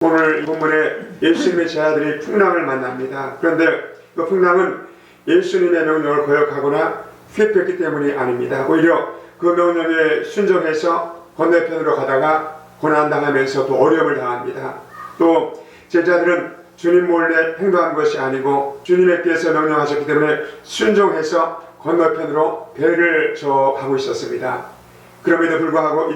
오늘 이 본문에 예수님의 제자들이 풍랑을 만납니다. 그런데 그 풍랑은 예수님의 명령을 거역하거나 회피했기 때문이 아닙니다. 오히려 그 명령에 순종해서 건너편으로 가다가 고난당하면서 또 어려움을 당합니다. 또 제자들은 주님 몰래 행동한 것이 아니고 주님께서 명령하셨기 때문에 순종해서 건너편으로 배를 저가고 있었습니다. 그럼에도 불구하고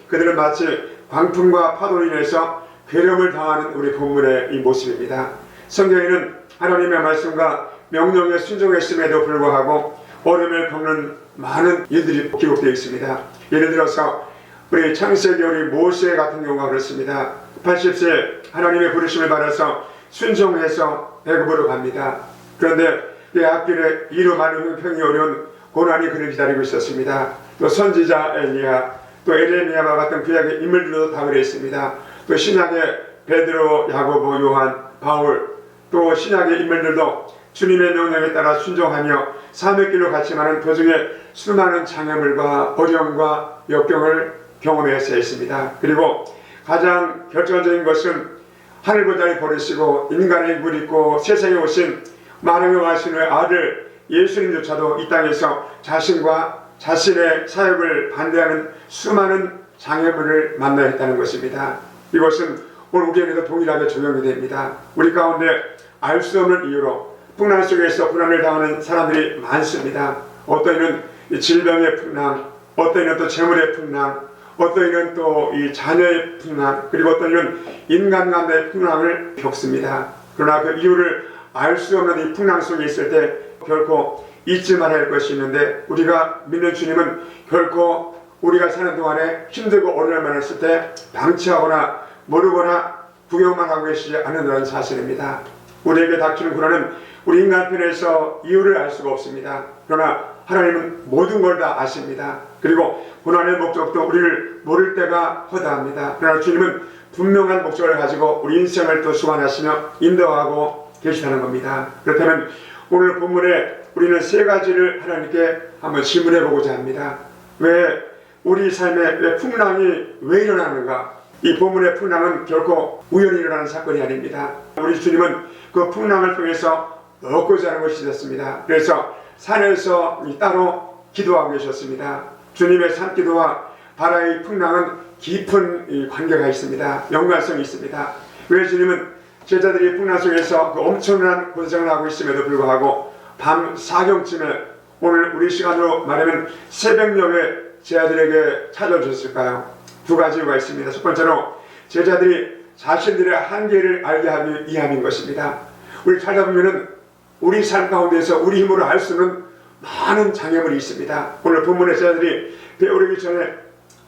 그들은 마치 광풍과 파도로 인해서 괴롭힘을 당하는 우리 본문의 이 모습입니다. 성경에는 하나님의 말씀과 명령에 순종했음에도 불구하고 어려움을 겪는 많은 일들이 기록되어 있습니다. 예를 들어서 우리 창세기 우리 모세 같은 경우가 그렇습니다. 80세 하나님의 부르심을 받아서 순종해서 애굽으로 갑니다. 그런데 그 앞길에 이루 많은 형편이 어려운 고난이 그를 기다리고 있었습니다. 또 선지자 엘리야, 또 에레미야와 같은 구약의 인물들도 다 그랬습니다. 또 신약의 베드로, 야고보, 요한, 바울, 또 신약의 인물들도 주님의 명령에 따라 순종하며 삶의 길로 갔지만 도중에 수많은 장애물과 어려움과 역경을 경험했어야 했습니다. 그리고 가장 결정적인 것은 하늘보다리 버리시고 인간의 입을 입고 세상에 오신 만왕의 와신의 아들 예수님조차도 이 땅에서 자신과 자신의 사역을 반대하는 수많은 장애물을 만나야 했다는 것입니다. 이것은 오늘 우리에게도 동일하게 적용이 됩니다. 우리 가운데 알 수 없는 이유로 풍랑 속에서 불안을 당하는 사람들이 많습니다. 어떤 이는 질병의 풍랑, 어떤 이는 또 재물의 풍랑, 어떤 이는 또 이 자녀의 풍랑, 그리고 어떤 이는 인간관계의 풍랑을 겪습니다. 그러나 그 이유를 알 수 없는 이 풍랑 속에 있을 때 결코 잊지 말아야 할 것이 있는데, 우리가 믿는 주님은 결코 우리가 사는 동안에 힘들고 어려움을 만났을 때 방치하거나 모르거나 구경만 하고 계시지 않는다는 사실입니다. 우리에게 닥치는 고난은 우리 인간편에서 이유를 알 수가 없습니다. 그러나 하나님은 모든 걸 다 아십니다. 그리고 고난의 목적도 우리를 모를 때가 허다합니다. 그러나 주님은 분명한 목적을 가지고 우리 인생을 또 수완하시며 인도하고 계시다는 겁니다. 그렇다면 오늘 본문에 우리는 세 가지를 하나님께 한번 질문해 보고자 합니다. 왜 우리 삶에 왜 풍랑이 왜 일어나는가? 이 본문의 풍랑은 결코 우연히 일어나는 사건이 아닙니다. 우리 주님은 그 풍랑을 통해서 먹고자 하는 것이 있었습니다. 그래서 산에서 따로 기도하고 계셨습니다. 주님의 산기도와 바다의 풍랑은 깊은 관계가 있습니다. 연관성이 있습니다. 왜 주님은 제자들이 풍랑 속에서 그 엄청난 고생을 하고 있음에도 불구하고 밤 4경쯤에 오늘 우리 시간으로 말하면 새벽녘에 제자들에게 찾아주셨을까요? 두 가지 이유가 있습니다. 첫 번째로 제자들이 자신들의 한계를 알게 하기 위함인 것입니다. 우리 찾아보면은 우리 삶 가운데서 우리 힘으로 할 수 없는 많은 장애물이 있습니다. 오늘 본문의 제자들이 배우르기 전에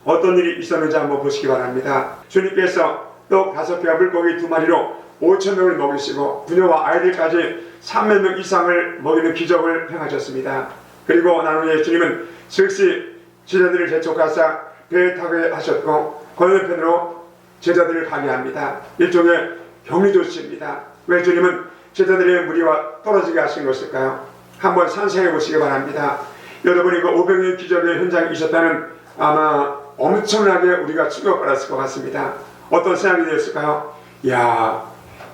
어떤 일이 있었는지 한번 보시기 바랍니다. 주님께서 떡 5개와 물고기 2마리로 5,000명을 먹이시고 부녀와 아이들까지 3,000명 이상을 먹이는 기적을 행하셨습니다. 그리고 난 후에 주님은 즉시 제자들을 재촉하사 배에 타게 하셨고 건너편으로 제자들을 가게 합니다. 일종의 격리 조치입니다. 왜 주님은 제자들의 무리와 떨어지게 하신 것일까요? 한번 상상해 보시기 바랍니다. 여러분이 그 오병이어 기적의 현장에 있었다면 아마 엄청나게 우리가 충격받았을 것 같습니다. 어떤 생각이 되었을까요? 야,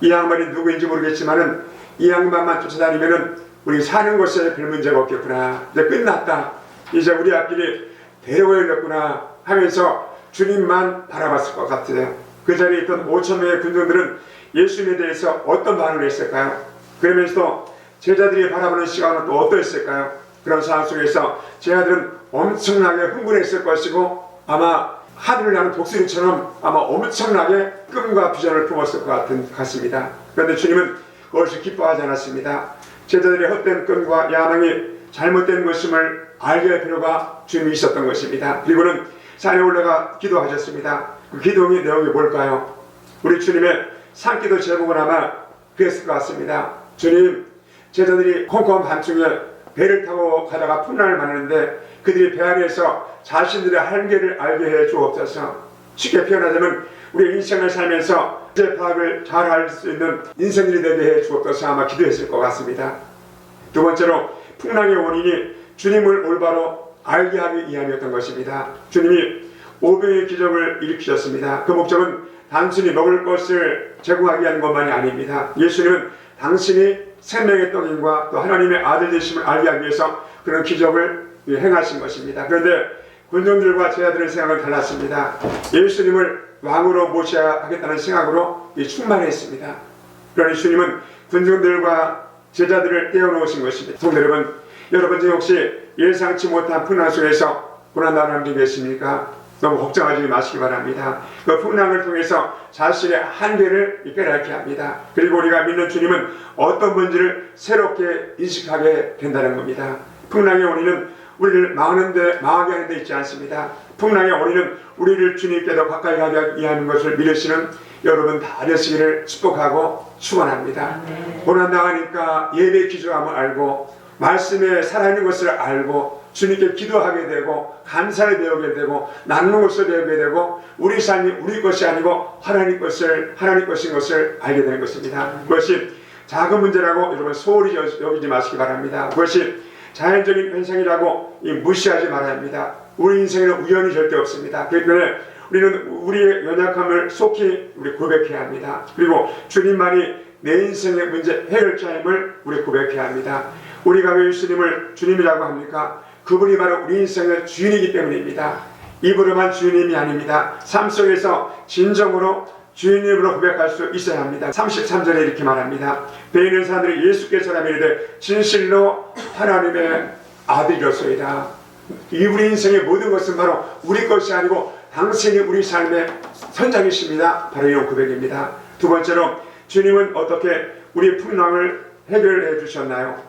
이 양반이 누구인지 모르겠지만은 이 양반만 쫓아다니면은 우리 사는 곳에 별 문제가 없겠구나. 이제 끝났다. 이제 우리 앞길이 대로가 열렸구나 하면서 주님만 바라봤을 것 같아요. 그 자리에 있던 5,000명의 군중들은 예수님에 대해서 어떤 반응을 했을까요? 그러면서도 제자들이 바라보는 시간은 또 어떠했을까요? 그런 상황 속에서 제자들은 엄청나게 흥분했을 것이고 아마 하늘을 나는 독수리처럼 아마 엄청나게 끔과 비전을 품었을 것 같습니다. 그런데 주님은 그것을 기뻐하지 않았습니다. 제자들의 헛된 끔과 야망이 잘못된 것임을 알게 할 필요가 주님이 있었던 것입니다. 그리고는 산에 올라가 기도하셨습니다. 그 기도의 내용이 뭘까요? 우리 주님의 산기도 제목은 아마 그랬을 것 같습니다. 주님, 제자들이 컴컴 밤중에 배를 타고 가다가 풍랑을 만났는데 그들이 배 안에서 자신들의 한계를 알게 해 주옵소서. 쉽게 표현하자면 우리 인생을 살면서 제 파악을 잘 할 수 있는 인생들이 되게 해 주옵소서 아마 기도했을 것 같습니다. 두 번째로 풍랑의 원인이 주님을 올바로 알게 하기 위함이었던 것입니다. 주님이 오병이어 기적을 일으키셨습니다. 그 목적은 단순히 먹을 것을 제공하기 위한 것만이 아닙니다. 예수님은 당신이 생명의 떡인과 또 하나님의 아들 되심을 알게 하기 위해서 그런 기적을 행하신 것입니다. 그런데 군중들과 제자들의 생각은 달랐습니다. 예수님을 왕으로 모셔야 하겠다는 생각으로 충만했습니다. 그러나 예수님은 군중들과 제자들을 떼어놓으신 것입니다. 성도 여러분 중에 혹시 예상치 못한 풍랑 속에서 고난당하는 분이 계십니까? 너무 걱정하지 마시기 바랍니다. 그 풍랑을 통해서 자신의 한계를 깨닫게 합니다. 그리고 우리가 믿는 주님은 어떤 분지를 새롭게 인식하게 된다는 겁니다. 풍랑의 원인은 우리를 망하게 하는 데 있지 않습니다. 풍랑의 원인은 우리를 주님께 더 가까이 가게 하는 것을 믿으시는 여러분 다 되시기를 축복하고 축원합니다. 고난당하니까 예배 기도함을 알고 말씀에 살아있는 것을 알고 주님께 기도하게 되고 감사를 배우게 되고 나누는 것을 배우게 되고 우리 삶이 우리 것이 아니고 하나님 것인 것을 알게 되는 것입니다. 그것이 작은 문제라고 여러분 소홀히 여기지 마시기 바랍니다. 그것이 자연적인 현상이라고 무시하지 말아야 합니다. 우리 인생에는 우연이 절대 없습니다. 그렇기 때문에 우리는 우리의 연약함을 속히 우리 고백해야 합니다. 그리고 주님만이 내 인생의 문제 해결자임을 우리 고백해야 합니다. 우리가 왜 예수님을 주님이라고 합니까? 그분이 바로 우리 인생의 주인이기 때문입니다. 입으로만 주님이 아닙니다. 삶 속에서 진정으로 주인님으로 고백할 수 있어야 합니다. 33절에 이렇게 말합니다. 배에 있는 사람들이 예수께서라 이르되 진실로 하나님의 아들이로소이다. 우리 인생의 모든 것은 바로 우리 것이 아니고 당신이 우리 삶의 선장이십니다. 바로 이런 고백입니다. 두 번째로 주님은 어떻게 우리 풍랑을 해결해 주셨나요?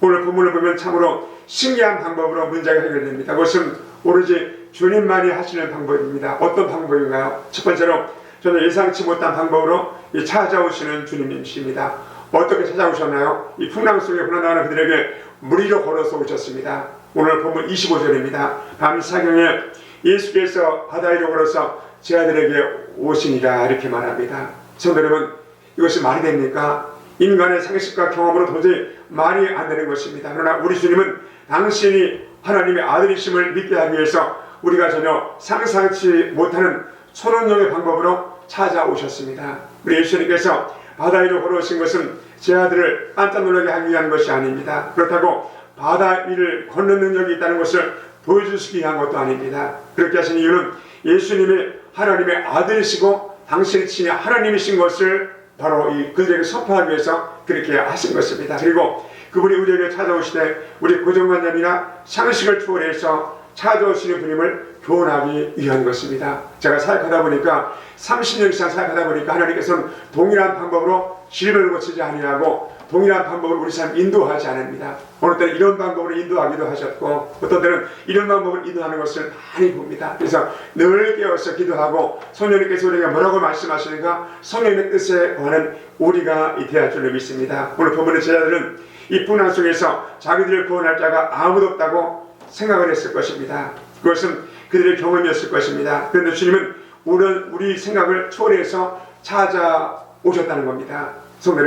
오늘 본문을 보면 참으로 신기한 방법으로 문제가 해결됩니다. 그것은 오로지 주님만이 하시는 방법입니다. 어떤 방법인가요? 첫 번째로 저는 예상치 못한 방법으로 찾아오시는 주님이십니다. 어떻게 찾아오셨나요? 이 풍랑 속에 고난당하는 그들에게 무리로 걸어서 오셨습니다. 오늘 본문 25절입니다. 밤 사경에 예수께서 바다 위로 걸어서 제 아들에게 오시니라 이렇게 말합니다. 성도 여러분, 이것이 말이 됩니까? 인간의 상식과 경험으로 도저히 말이 안 되는 것입니다. 그러나 우리 주님은 당신이 하나님의 아들이심을 믿게 하기 위해서 우리가 전혀 상상치 못하는 초능력의 방법으로 찾아오셨습니다. 우리 예수님께서 바다 위로 걸어오신 것은 제 아들을 깜짝 놀라게 하기 위한 것이 아닙니다. 그렇다고 바다 위를 걷는 능력이 있다는 것을 보여주시기 위한 것도 아닙니다. 그렇게 하신 이유는 예수님이 하나님의 아들이시고 당신이 친히 하나님이신 것을 바로 이 그들에게 선포하기 위해서 그렇게 하신 것입니다. 그리고 그분이 우리에게 찾아오시되 우리 고정관념이나 상식을 초월해서 찾아오시는 분임을 교훈하기 위한 것입니다. 제가 사역하다 보니까 30년 이상 사역하다 보니까 하나님께서는 동일한 방법으로 질병을 고치지 아니하고 동일한 방법으로 우리 삶 인도하지 않습니다. 어느 때는 이런 방법으로 인도하기도 하셨고 어떤 때는 이런 방법으로 인도하는 것을 많이 봅니다. 그래서 늘 깨어서 기도하고 성령님께서 우리에게 뭐라고 말씀하시는가 성령의 뜻에 관한 우리가 대할 줄로 믿습니다. 오늘 본문의 제자들은 이 풍랑 속에서 자기들을 구원할 자가 아무도 없다고 생각을 했을 것입니다. 그것은 그들의 경험이었을 것입니다. 그런데 주님은 우리 생각을 초월해서 찾아오셨다는 겁니다. 성도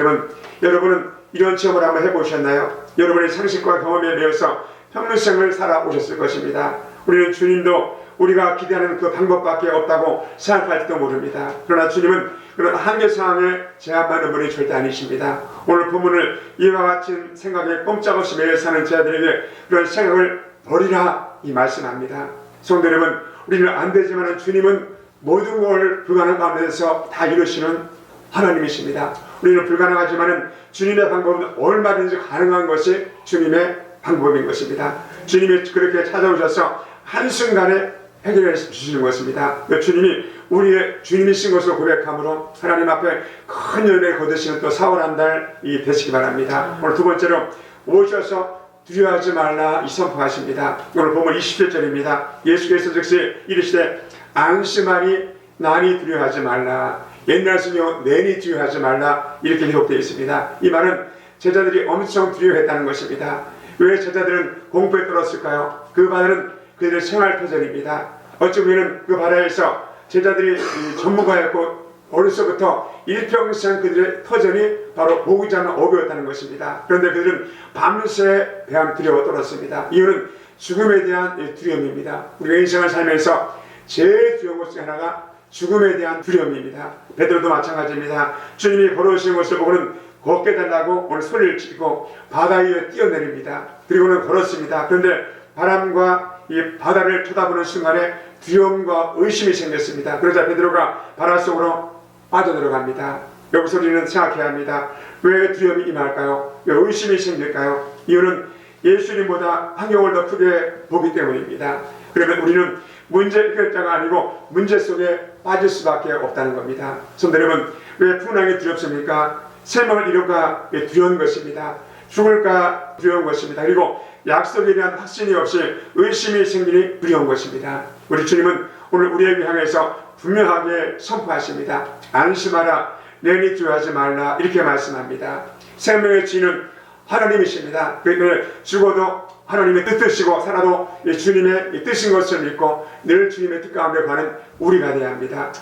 여러분은 이런 체험을 한번 해보셨나요? 여러분의 상식과 경험에 매여서 평생을 살아오셨을 것입니다. 우리는 주님도 우리가 기대하는 그 방법밖에 없다고 생각할지도 모릅니다. 그러나 주님은 그런 한계 상황에 제한받는 분이 절대 아니십니다. 오늘 본문을 이와 같은 생각에 꼼짝없이 매여 사는 자들에게 그런 생각을 버리라 이 말씀합니다. 성도 여러분, 우리는 안 되지만 주님은 모든 걸 불가능한 가운데서 다 이루시는 하나님이십니다. 우리는 불가능하지만 주님의 방법은 얼마든지 가능한 것이 주님의 방법인 것입니다. 주님이 그렇게 찾아오셔서 한순간에 해결해 주시는 것입니다. 주님이 우리의 주님이신 것을 고백함으로 하나님 앞에 큰 열매를 거두시는 또 4월 한 달이 되시기 바랍니다. 오늘 두 번째로 오셔서 두려워하지 말라 이 선포하십니다. 오늘 보면 27절입니다. 예수께서 즉시 이르시되 안심하니 나니 두려워하지 말라. 옛날 순요 내니 두려워하지 말라 이렇게 기록되어 있습니다. 이 말은 제자들이 엄청 두려워했다는 것입니다. 왜 제자들은 공포에 떨었을까요? 그 바다는 그들의 생활 터전입니다. 어찌 보면 그 바다에서 제자들이 전문가였고 어려서부터 일평생 그들의 터전이 바로 모으지 않는 어부였다는 것입니다. 그런데 그들은 밤새 배암 두려워 떨었습니다. 이유는 죽음에 대한 두려움입니다. 우리가 인생을 살면서 제일 두려운 것 중에 하나가 죽음에 대한 두려움입니다. 베드로도 마찬가지입니다. 주님이 걸어오시는 것을 보고는 걷게 달라고 오늘 소리를 치고 바다 위에 뛰어내립니다. 그리고는 걸었습니다. 그런데 바람과 이 바다를 쳐다보는 순간에 두려움과 의심이 생겼습니다. 그러자 베드로가 바다 속으로 빠져들어갑니다. 여기서 우리는 생각해야 합니다. 왜 두려움이 임할까요? 왜 의심이 생길까요? 이유는 예수님보다 환경을 더 크게 보기 때문입니다. 그러면 우리는 문제 해결자가 아니고 문제 속에 빠질 수밖에 없다는 겁니다. 성도 여러분, 왜 풍랑이 두렵습니까? 생명을 잃을까 두려운 것입니다. 죽을까 두려운 것입니다. 그리고 약속에 대한 확신이 없이 의심이 생기니 두려운 것입니다. 우리 주님은 오늘 우리에게 향해서 분명하게 선포하십니다. 안심하라, 내니 두려워하지 말라, 이렇게 말씀합니다. 생명의 주인은 하나님이십니다. 그러니까 죽어도 하나님의 뜻이시고 살아도 주님의 뜻인 것을 믿고 늘 주님의 뜻 가운데 가는 우리가 되어야 합니다.